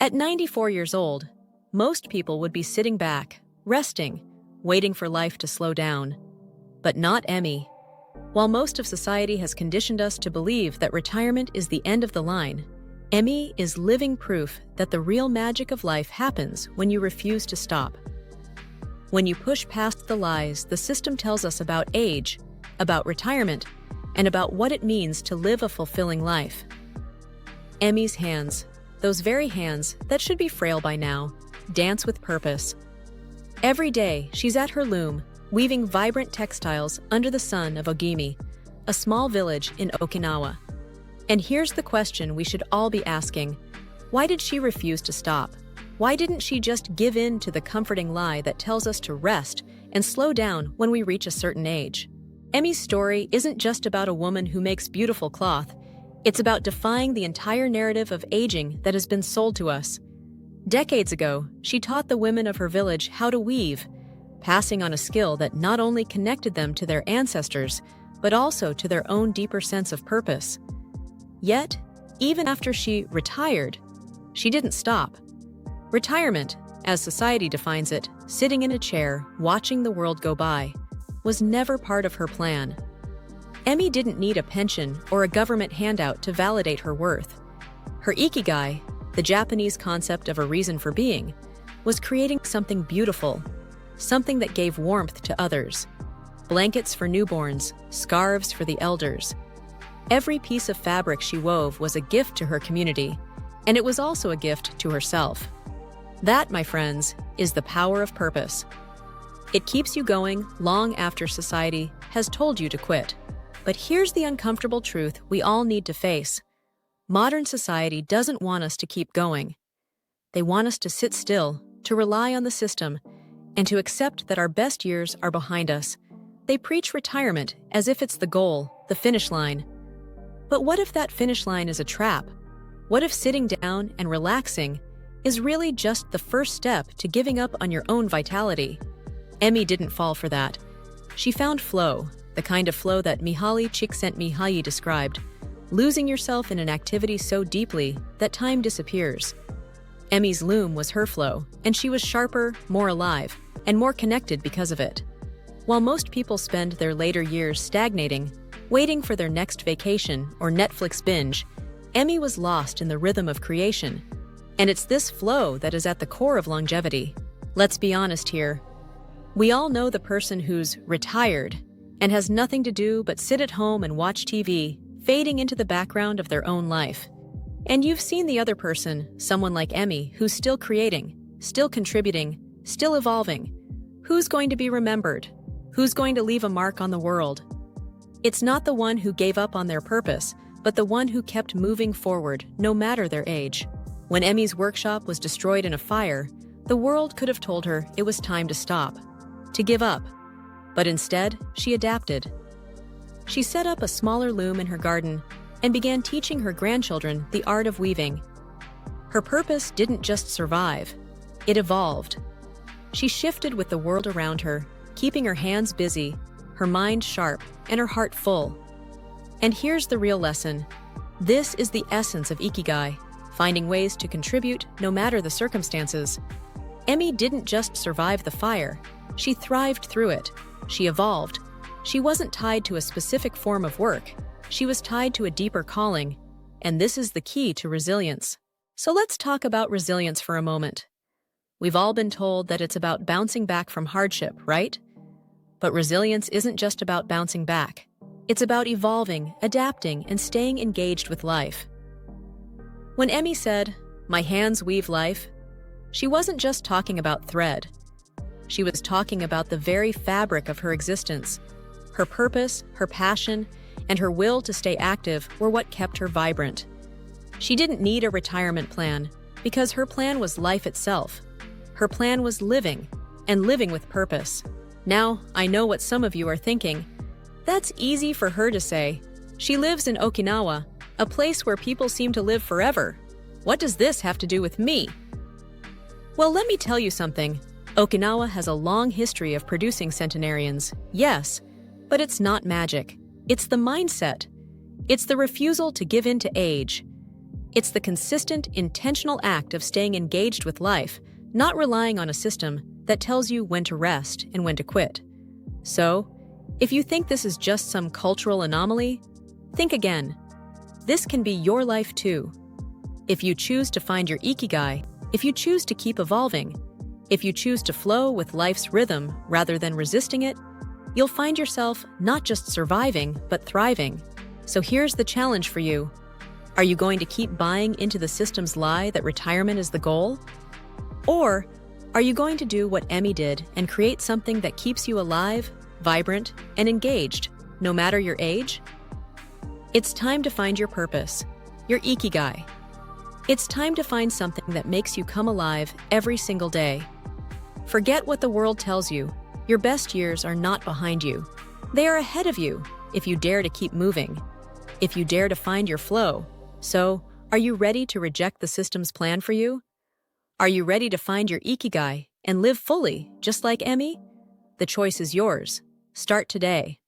At 94 years old, most people would be sitting back, resting, waiting for life to slow down. But not Emmy. While most of society has conditioned us to believe that retirement is the end of the line, Emmy is living proof that the real magic of life happens when you refuse to stop. When you push past the lies the system tells us about age, about retirement, and about what it means to live a fulfilling life. Emmy's hands, those very hands that should be frail by now, dance with purpose. Every day, she's at her loom, weaving vibrant textiles under the sun of Ogimi, a small village in Okinawa. And here's the question we should all be asking. Why did she refuse to stop? Why didn't she just give in to the comforting lie that tells us to rest and slow down when we reach a certain age? Emmy's story isn't just about a woman who makes beautiful cloth. It's about defying the entire narrative of aging that has been sold to us. Decades ago, she taught the women of her village how to weave, passing on a skill that not only connected them to their ancestors, but also to their own deeper sense of purpose. Yet, even after she retired, she didn't stop. Retirement, as society defines it, sitting in a chair, watching the world go by, was never part of her plan. Emmy didn't need a pension or a government handout to validate her worth. Her ikigai, the Japanese concept of a reason for being, was creating something beautiful, something that gave warmth to others. Blankets for newborns, scarves for the elders. Every piece of fabric she wove was a gift to her community, and it was also a gift to herself. That, my friends, is the power of purpose. It keeps you going long after society has told you to quit. But here's the uncomfortable truth we all need to face. Modern society doesn't want us to keep going. They want us to sit still, to rely on the system, and to accept that our best years are behind us. They preach retirement as if it's the goal, the finish line. But what if that finish line is a trap? What if sitting down and relaxing is really just the first step to giving up on your own vitality? Emmy didn't fall for that. She found flow, the kind of flow that Mihaly Csikszentmihalyi described, losing yourself in an activity so deeply that time disappears. Emmy's loom was her flow, and she was sharper, more alive, and more connected because of it. While most people spend their later years stagnating, waiting for their next vacation or Netflix binge, Emmy was lost in the rhythm of creation. And it's this flow that is at the core of longevity. Let's be honest here. We all know the person who's retired and has nothing to do but sit at home and watch TV, fading into the background of their own life. And you've seen the other person, someone like Emmy, who's still creating, still contributing, still evolving. Who's going to be remembered? Who's going to leave a mark on the world? It's not the one who gave up on their purpose, but the one who kept moving forward, no matter their age. When Emmy's workshop was destroyed in a fire, the world could have told her it was time to stop, to give up. But instead, she adapted. She set up a smaller loom in her garden and began teaching her grandchildren the art of weaving. Her purpose didn't just survive, it evolved. She shifted with the world around her, keeping her hands busy, her mind sharp, and her heart full. And here's the real lesson. This is the essence of ikigai, finding ways to contribute no matter the circumstances. Emmy didn't just survive the fire, she thrived through it. She evolved. She wasn't tied to a specific form of work. She was tied to a deeper calling. And this is the key to resilience. So let's talk about resilience for a moment. We've all been told that it's about bouncing back from hardship, right? But resilience isn't just about bouncing back. It's about evolving, adapting, and staying engaged with life. When Emmy said, "My hands weave life," she wasn't just talking about thread. She was talking about the very fabric of her existence. Her purpose, her passion, and her will to stay active were what kept her vibrant. She didn't need a retirement plan because her plan was life itself. Her plan was living, and living with purpose. Now, I know what some of you are thinking. That's easy for her to say. She lives in Okinawa, a place where people seem to live forever. What does this have to do with me? Well, let me tell you something. Okinawa has a long history of producing centenarians, yes, but it's not magic. It's the mindset. It's the refusal to give in to age. It's the consistent, intentional act of staying engaged with life, not relying on a system that tells you when to rest and when to quit. So, if you think this is just some cultural anomaly, think again. This can be your life too. If you choose to find your ikigai, if you choose to keep evolving, if you choose to flow with life's rhythm rather than resisting it, you'll find yourself not just surviving, but thriving. So here's the challenge for you. Are you going to keep buying into the system's lie that retirement is the goal? Or are you going to do what Emmy did and create something that keeps you alive, vibrant, and engaged, no matter your age? It's time to find your purpose, your ikigai. It's time to find something that makes you come alive every single day. Forget what the world tells you. Your best years are not behind you. They are ahead of you if you dare to keep moving, if you dare to find your flow. So, are you ready to reject the system's plan for you? Are you ready to find your ikigai and live fully, just like Emmy? The choice is yours. Start today.